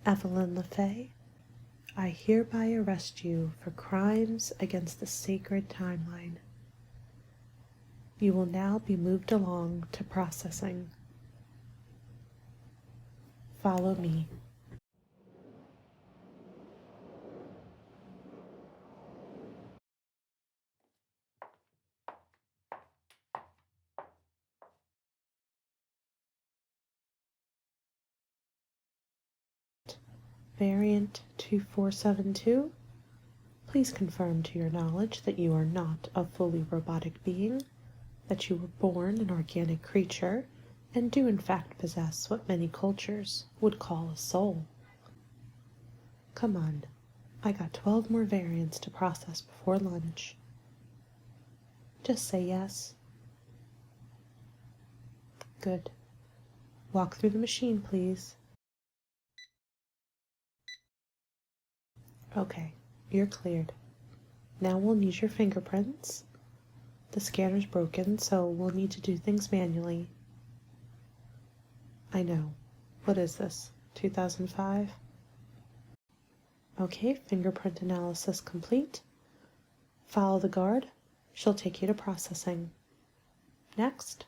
Evelyn LaFay, I hereby arrest you for crimes against the sacred timeline. You will now be moved along to processing. Follow me. Variant 2472, please confirm to your knowledge that you are not a fully robotic being, that you were born an organic creature, and do in fact possess what many cultures would call a soul. Come on, I got 12 more variants to process before lunch. Just say yes. Good. Walk through the machine, please. Okay, you're cleared. Now we'll need your fingerprints. The scanner's broken, so we'll need to do things manually. I know. What is this, 2005? Okay, fingerprint analysis complete. Follow the guard. She'll take you to processing. Next.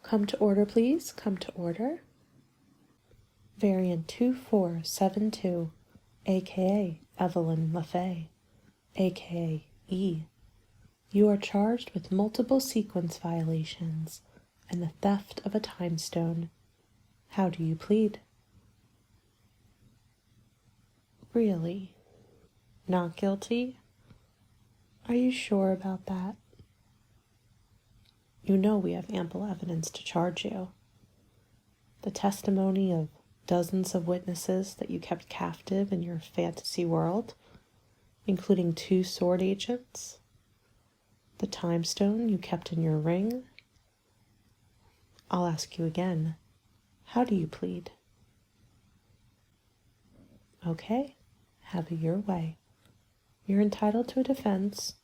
Come to order, please. Come to order. Variant 2472, aka Evelyn LaFay, aka E. You are charged with multiple sequence violations and the theft of a time stone. How do you plead? Really? Not guilty? Are you sure about that? You know we have ample evidence to charge you. The testimony of dozens of witnesses that you kept captive in your fantasy world, including 2 sword agents, the time stone you kept in your ring. I'll ask you again, how do you plead? Okay, have it your way. You're entitled to a defense.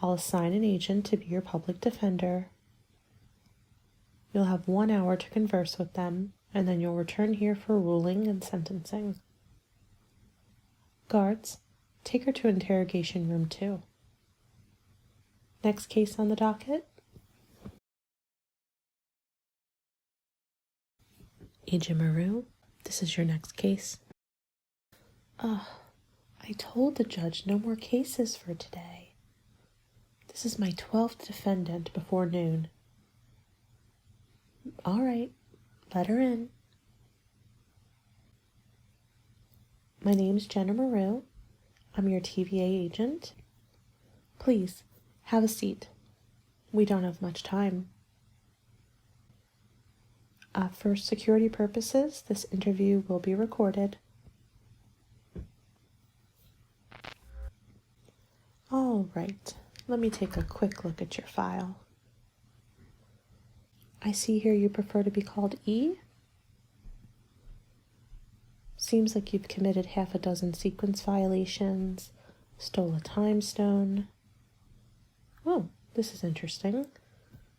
I'll assign an agent to be your public defender. You'll have 1 hour to converse with them, and then you'll return here for ruling and sentencing. Guards, take her to interrogation room 2. Next case on the docket. Agent Maru, this is your next case. I told the judge no more cases for today. This is my 12th defendant before noon. All right, let her in. My name's Jenna Maru. I'm your TVA agent. Please, have a seat. We don't have much time. For security purposes, this interview will be recorded. All right, let me take a quick look at your file. I see here you prefer to be called E. Seems like you've committed half a dozen sequence violations, stole a time stone. Oh, this is interesting.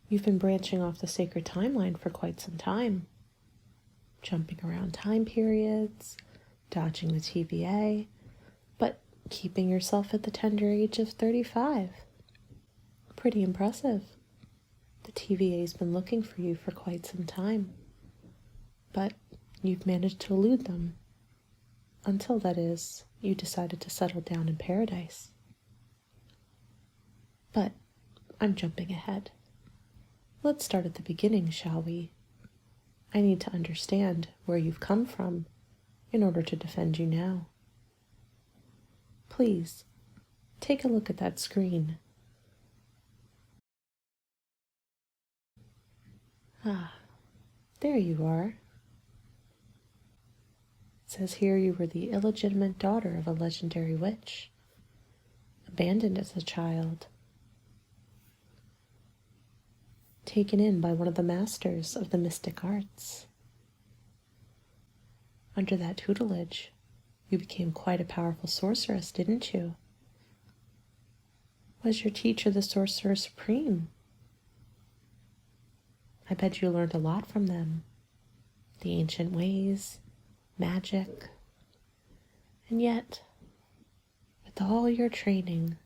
You've been branching off the sacred timeline for quite some time. Jumping around time periods, dodging the TVA, but keeping yourself at the tender age of 35. Pretty impressive. The TVA's been looking for you for quite some time, but you've managed to elude them. Until, that is, you decided to settle down in paradise. But I'm jumping ahead. Let's start at the beginning, shall we? I need to understand where you've come from in order to defend you now. Please, take a look at that screen. Ah, there you are. It says here you were the illegitimate daughter of a legendary witch, abandoned as a child, taken in by one of the masters of the mystic arts. Under that tutelage, you became quite a powerful sorceress, didn't you? Was your teacher the Sorcerer Supreme? I bet you learned a lot from them. The ancient ways, magic. And yet, with all your training,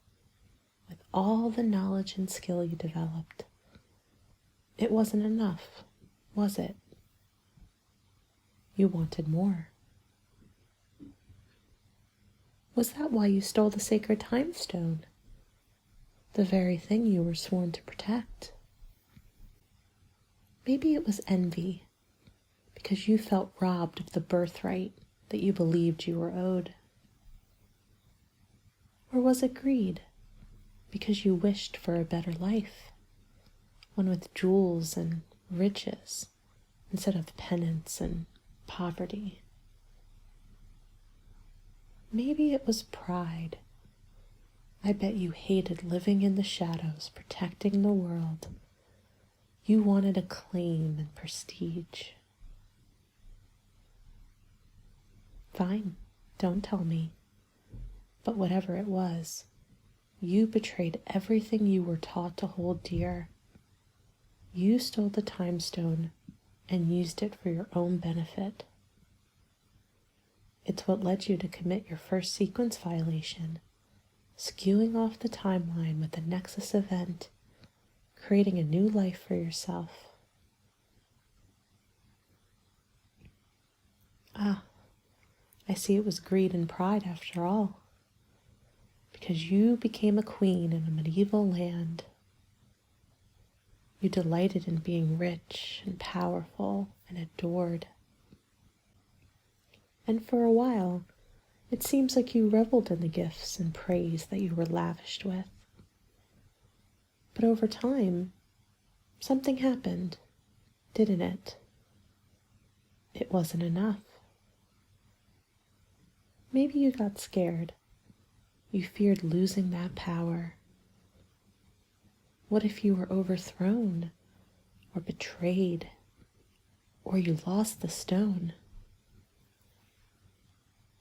with all the knowledge and skill you developed, it wasn't enough, was it? You wanted more. Was that why you stole the sacred time stone? The very thing you were sworn to protect? Maybe it was envy, because you felt robbed of the birthright that you believed you were owed. Or was it greed, because you wished for a better life, one with jewels and riches, instead of penance and poverty? Maybe it was pride. I bet you hated living in the shadows, protecting the world. You wanted acclaim and prestige. Fine, don't tell me. But whatever it was, you betrayed everything you were taught to hold dear. You stole the time stone and used it for your own benefit. It's what led you to commit your first sequence violation, skewing off the timeline with the Nexus event, creating a new life for yourself. Ah, I see it was greed and pride after all. Because you became a queen in a medieval land. You delighted in being rich and powerful and adored. And for a while, it seems like you reveled in the gifts and praise that you were lavished with. But over time, something happened, didn't it? It wasn't enough. Maybe you got scared. You feared losing that power. What if you were overthrown, or betrayed, or you lost the stone?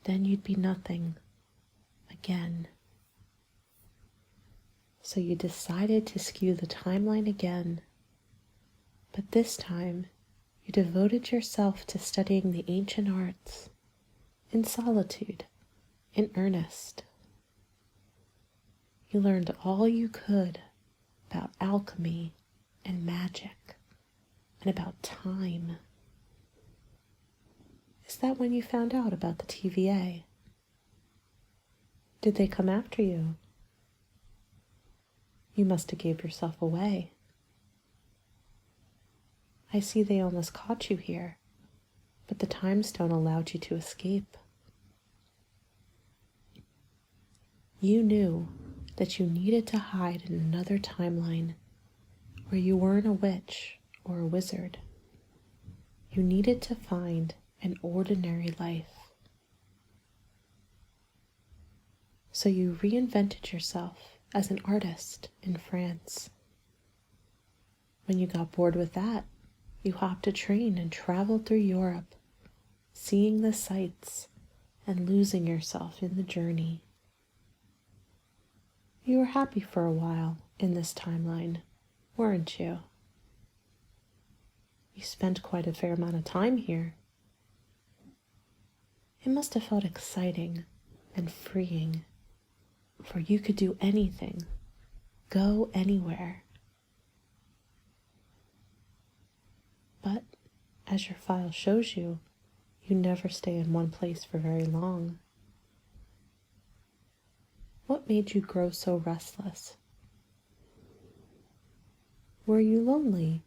Then you'd be nothing again. So you decided to skew the timeline again, but this time you devoted yourself to studying the ancient arts, in solitude, in earnest. You learned all you could about alchemy and magic and about time. Is that when you found out about the TVA? Did they come after you? You must have gave yourself away. I see they almost caught you here, but the time stone allowed you to escape. You knew that you needed to hide in another timeline where you weren't a witch or a wizard. You needed to find an ordinary life. So you reinvented yourself as an artist in France. When you got bored with that, you hopped a train and traveled through Europe, seeing the sights and losing yourself in the journey. You were happy for a while in this timeline, weren't you? You spent quite a fair amount of time here. It must have felt exciting and freeing, for you could do anything, go anywhere. But, as your file shows you, you never stay in one place for very long. What made you grow so restless? Were you lonely?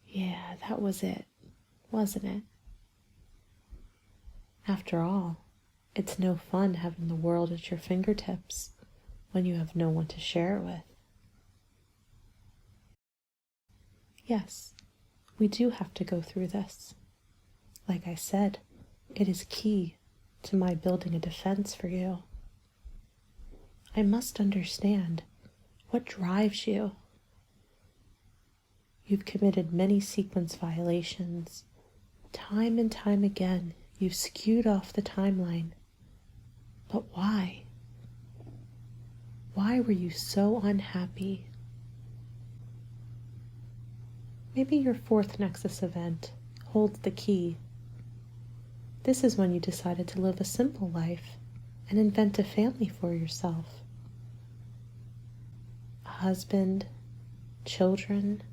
Yeah, that was it, wasn't it? After all, it's no fun having the world at your fingertips when you have no one to share it with. Yes, we do have to go through this. Like I said, it is key to my building a defense for you. I must understand what drives you. You've committed many sequence violations. Time and time again, you've skewed off the timeline. But why? Why were you so unhappy? Maybe your fourth Nexus event holds the key. This is when you decided to live a simple life and invent a family for yourself. A husband, children.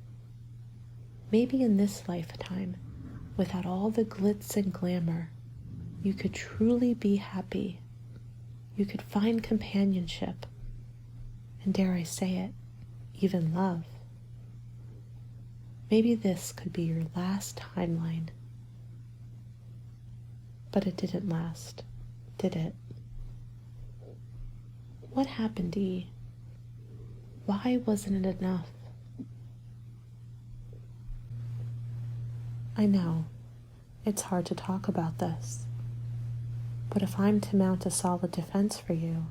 Maybe in this lifetime, without all the glitz and glamour, you could truly be happy. You could find companionship, and dare I say it, even love. Maybe this could be your last timeline. But it didn't last, did it? What happened, E? Why wasn't it enough? I know, it's hard to talk about this. But if I'm to mount a solid defense for you,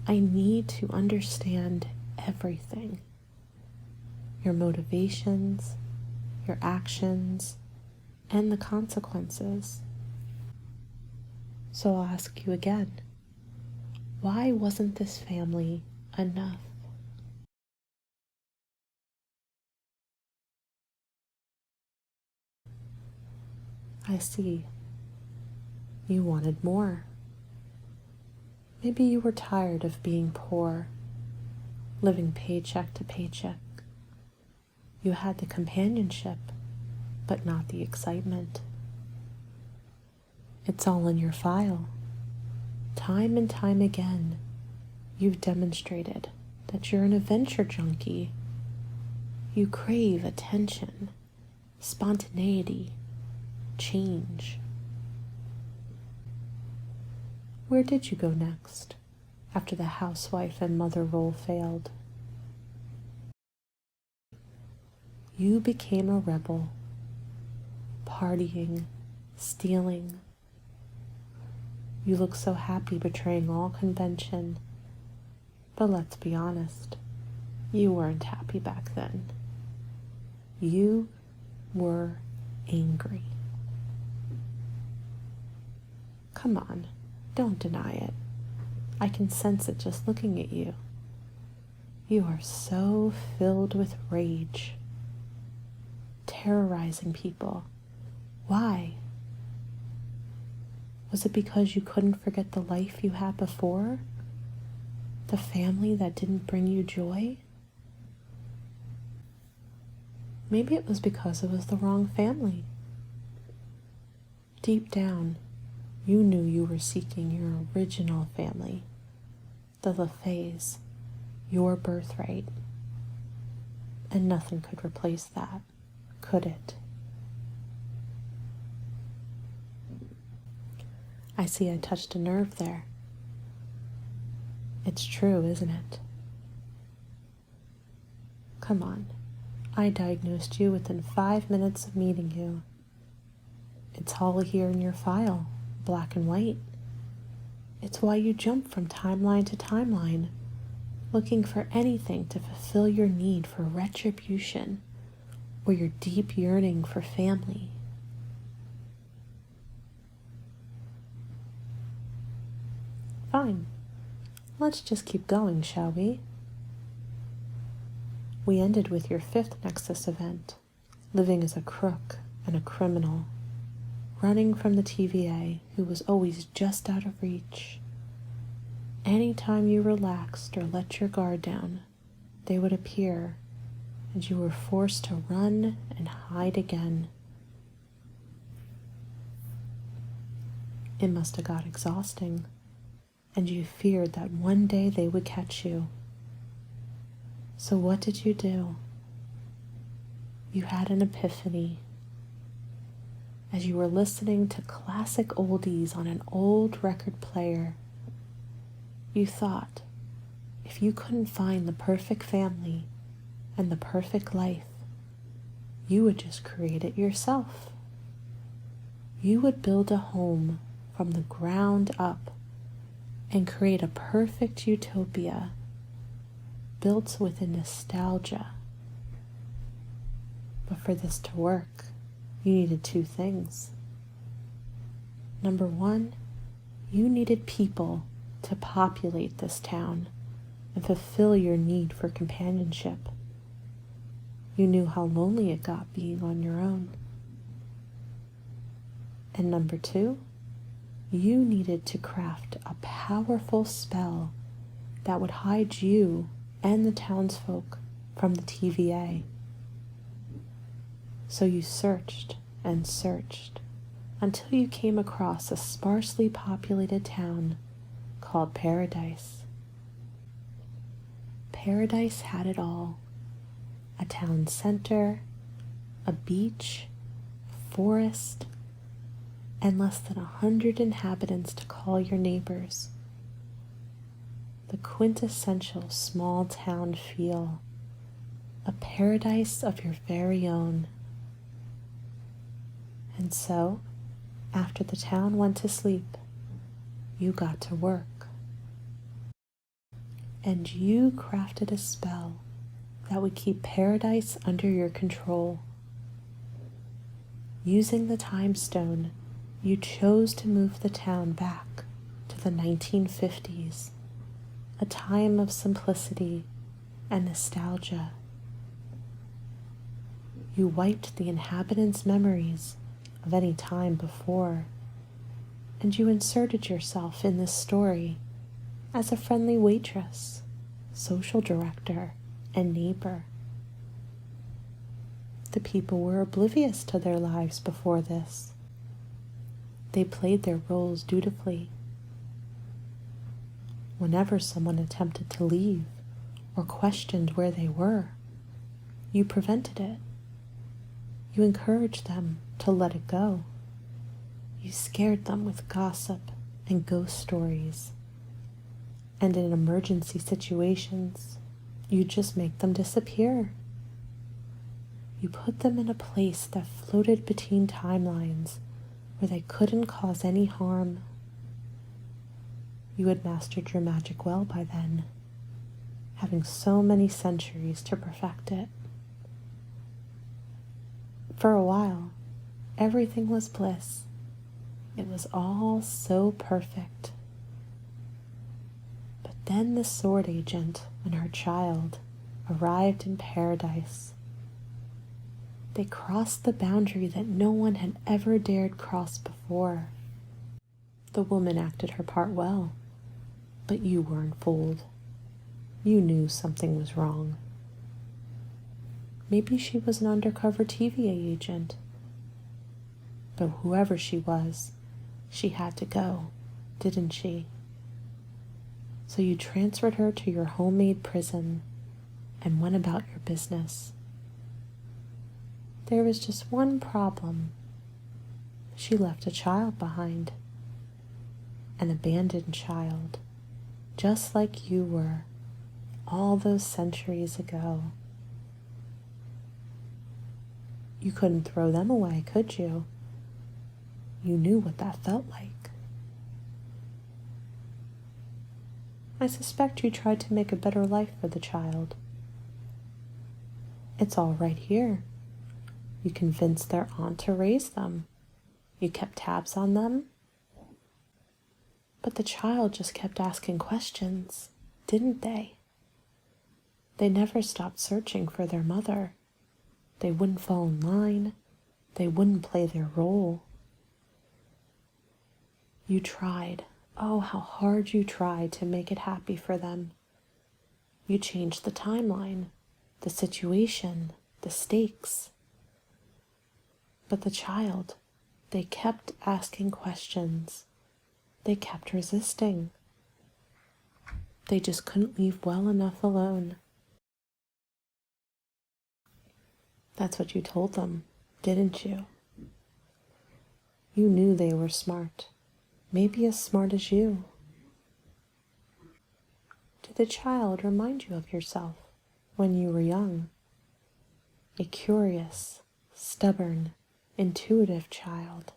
I need to understand everything. Your motivations, your actions, and the consequences. So I'll ask you again, why wasn't this family enough? I see. You wanted more. Maybe you were tired of being poor, living paycheck to paycheck. You had the companionship, but not the excitement. It's all in your file. Time and time again, you've demonstrated that you're an adventure junkie. You crave attention, spontaneity, change. Where did you go next, after the housewife and mother role failed? You became a rebel, partying, stealing. You look so happy betraying all convention, but let's be honest, you weren't happy back then. You were angry. Come on, don't deny it. I can sense it just looking at you. You are so filled with rage, terrorizing people. Why? Was it because you couldn't forget the life you had before? The family that didn't bring you joy? Maybe it was because it was the wrong family. Deep down, you knew you were seeking your original family, the LaFays, your birthright. And nothing could replace that, could it? I see I touched a nerve there. It's true, isn't it? Come on. I diagnosed you within 5 minutes of meeting you. It's all here in your file, black and white. It's why you jump from timeline to timeline, looking for anything to fulfill your need for retribution or your deep yearning for family. Fine. Let's just keep going, shall we? We ended with your 5th Nexus event, living as a crook and a criminal, running from the TVA who was always just out of reach. Anytime you relaxed or let your guard down, they would appear, and you were forced to run and hide again. It must have got exhausting, and you feared that one day they would catch you. So what did you do? You had an epiphany. As you were listening to classic oldies on an old record player, you thought, if you couldn't find the perfect family and the perfect life, you would just create it yourself. You would build a home from the ground up and create a perfect utopia built within nostalgia. But for this to work, you needed 2 things. Number 1, you needed people to populate this town and fulfill your need for companionship. You knew how lonely it got being on your own. And number 2, you needed to craft a powerful spell that would hide you and the townsfolk from the TVA. So you searched and searched until you came across a sparsely populated town called Paradise. Paradise had it all: a town center, a beach, forest, and less than 100 inhabitants to call your neighbors. The quintessential small town feel, a paradise of your very own. And so, after the town went to sleep, you got to work. And you crafted a spell that would keep Paradise under your control. Using the Time Stone, you chose to move the town back to the 1950s, a time of simplicity and nostalgia. You wiped the inhabitants' memories of any time before, and you inserted yourself in this story as a friendly waitress, social director, and neighbor. The people were oblivious to their lives before this. They played their roles dutifully. Whenever someone attempted to leave or questioned where they were, you prevented it. You encouraged them to let it go. You scared them with gossip and ghost stories. And in emergency situations, you just make them disappear. You put them in a place that floated between timelines where they couldn't cause any harm. You had mastered your magic well by then, having so many centuries to perfect it. For a while, everything was bliss. It was all so perfect. But then the sword agent and her child arrived in Paradise. They crossed the boundary that no one had ever dared cross before. The woman acted her part well, but you weren't fooled. You knew something was wrong. Maybe she was an undercover TVA agent. But whoever she was, she had to go, didn't she? So you transferred her to your homemade prison and went about your business. There was just one problem. She left a child behind. An abandoned child, just like you were, all those centuries ago. You couldn't throw them away, could you? You knew what that felt like. I suspect you tried to make a better life for the child. It's all right here. You convinced their aunt to raise them. You kept tabs on them. But the child just kept asking questions, didn't they? They never stopped searching for their mother. They wouldn't fall in line. They wouldn't play their role. You tried. Oh, how hard you tried to make it happy for them. You changed the timeline, the situation, the stakes. But the child, they kept asking questions. They kept resisting. They just couldn't leave well enough alone. That's what you told them, didn't you? You knew they were smart, maybe as smart as you. Did the child remind you of yourself when you were young? A curious, stubborn, intuitive child.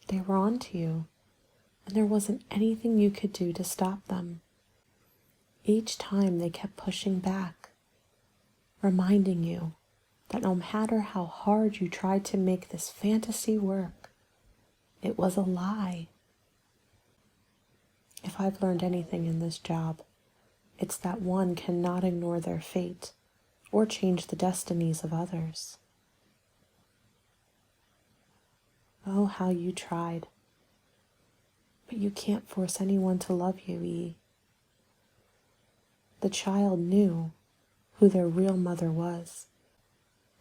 They were on to you, and there wasn't anything you could do to stop them. Each time they kept pushing back, reminding you that no matter how hard you tried to make this fantasy work, it was a lie. If I've learned anything in this job, It's that one cannot ignore their fate or change the destinies of others. Oh, how you tried. But you can't force anyone to love you, E. The child knew who their real mother was,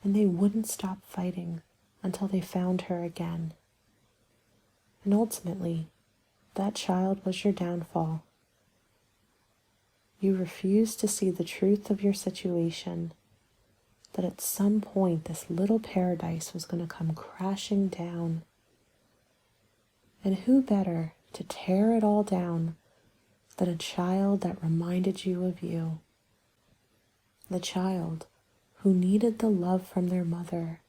and they wouldn't stop fighting until they found her again. And ultimately, that child was your downfall. You refused to see the truth of your situation, that at some point this little paradise was going to come crashing down. And who better to tear it all down than a child that reminded you of you? The child who needed the love from their mother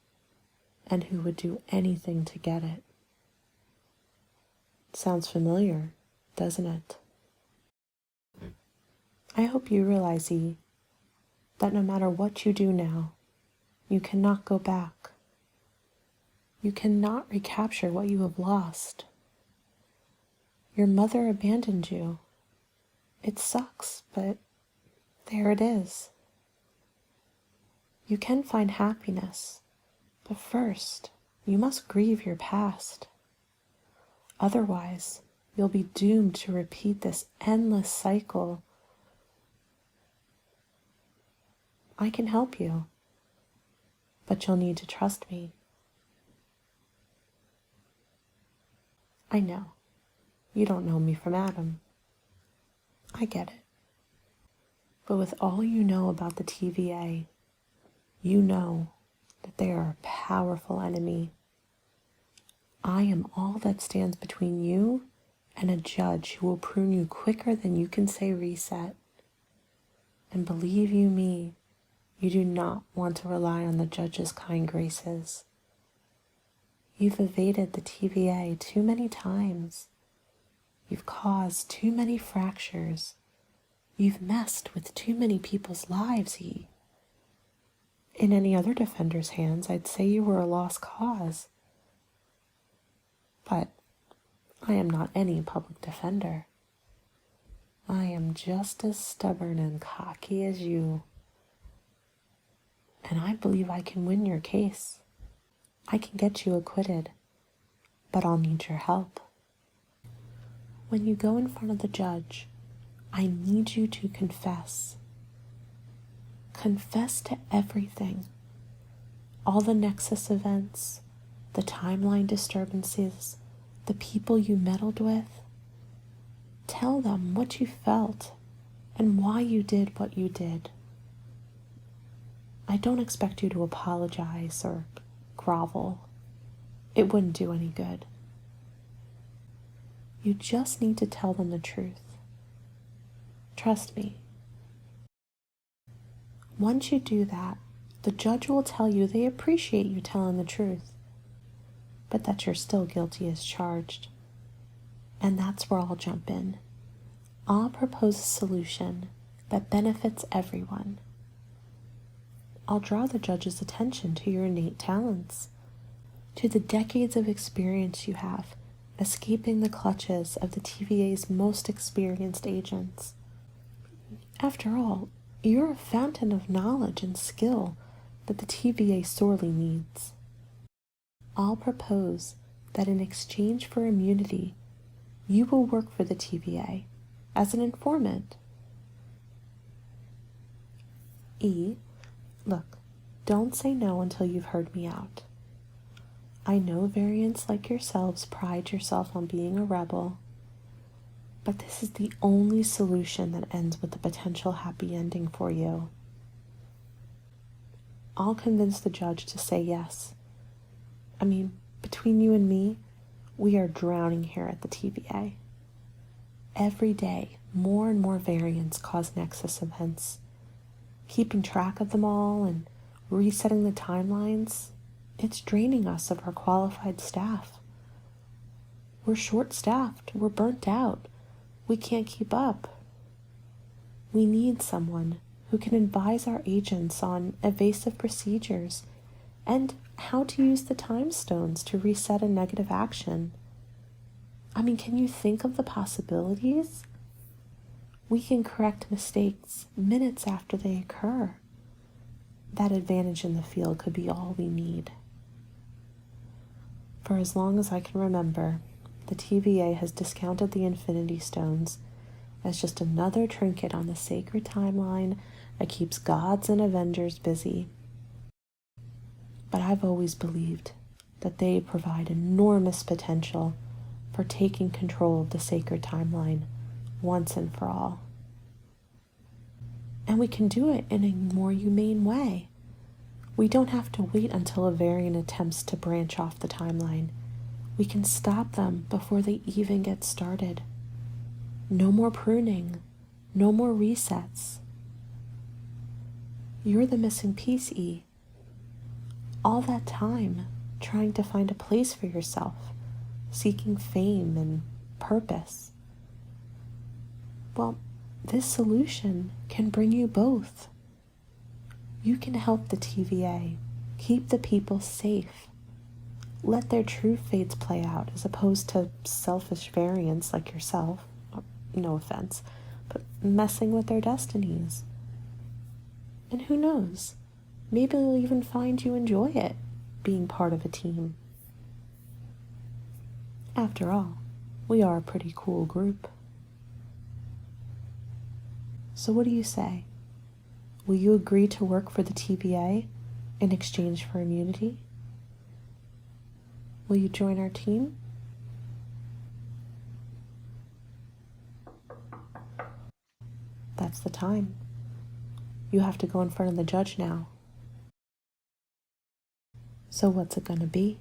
and who would do anything to get it. Sounds familiar, doesn't it? I hope you realize, E, that no matter what you do now, you cannot go back. You cannot recapture what you have lost. Your mother abandoned you. It sucks, but there it is. You can find happiness, but first, you must grieve your past. Otherwise, you'll be doomed to repeat this endless cycle. I can help you, but you'll need to trust me. I know, you don't know me from Adam. I get it. But with all you know about the TVA, you know that they are a powerful enemy. I am all that stands between you and a judge who will prune you quicker than you can say reset. And believe you me, you do not want to rely on the judge's kind graces. You've evaded the TVA too many times. You've caused too many fractures. You've messed with too many people's lives, E. In any other defender's hands, I'd say you were a lost cause. But I am not any public defender. I am just as stubborn and cocky as you. And I believe I can win your case. I can get you acquitted, but I'll need your help. When you go in front of the judge, I need you to confess. Confess to everything. All the Nexus events, the timeline disturbances, the people you meddled with. Tell them what you felt and why you did what you did. I don't expect you to apologize or grovel. It wouldn't do any good. You just need to tell them the truth. Trust me. Once you do that, the judge will tell you they appreciate you telling the truth, but that you're still guilty as charged. And that's where I'll jump in. I'll propose a solution that benefits everyone. I'll draw the judge's attention to your innate talents, to the decades of experience you have escaping the clutches of the TVA's most experienced agents. After all, you're a fountain of knowledge and skill that the TVA sorely needs. I'll propose that in exchange for immunity, you will work for the TVA as an informant. E, look, don't say no until you've heard me out. I know variants like yourselves pride yourself on being a rebel, but this is the only solution that ends with a potential happy ending for you. I'll convince the judge to say yes. I mean, between you and me, we are drowning here at the TVA. Every day, more and more variants cause Nexus events. Keeping track of them all and resetting the timelines, it's draining us of our qualified staff. We're short-staffed, we're burnt out, we can't keep up. We need someone who can advise our agents on evasive procedures and how to use the time stones to reset a negative action. I mean, can you think of the possibilities? We can correct mistakes minutes after they occur. That advantage in the field could be all we need. For as long as I can remember, the TVA has discounted the Infinity Stones as just another trinket on the sacred timeline that keeps gods and Avengers busy. But I've always believed that they provide enormous potential for taking control of the sacred timeline once and for all. And we can do it in a more humane way. We don't have to wait until a variant attempts to branch off the timeline. We can stop them before they even get started. No more pruning, no more resets. You're the missing piece, E. All that time trying to find a place for yourself, seeking fame and purpose. Well, this solution can bring you both. You can help the TVA keep the people safe. Let their true fates play out as opposed to selfish variants like yourself, no offense, but messing with their destinies. And who knows, maybe they'll even find you enjoy it, being part of a team. After all, we are a pretty cool group. So what do you say? Will you agree to work for the TVA in exchange for immunity? Will you join our team? That's the time. You have to go in front of the judge now. So what's it gonna be?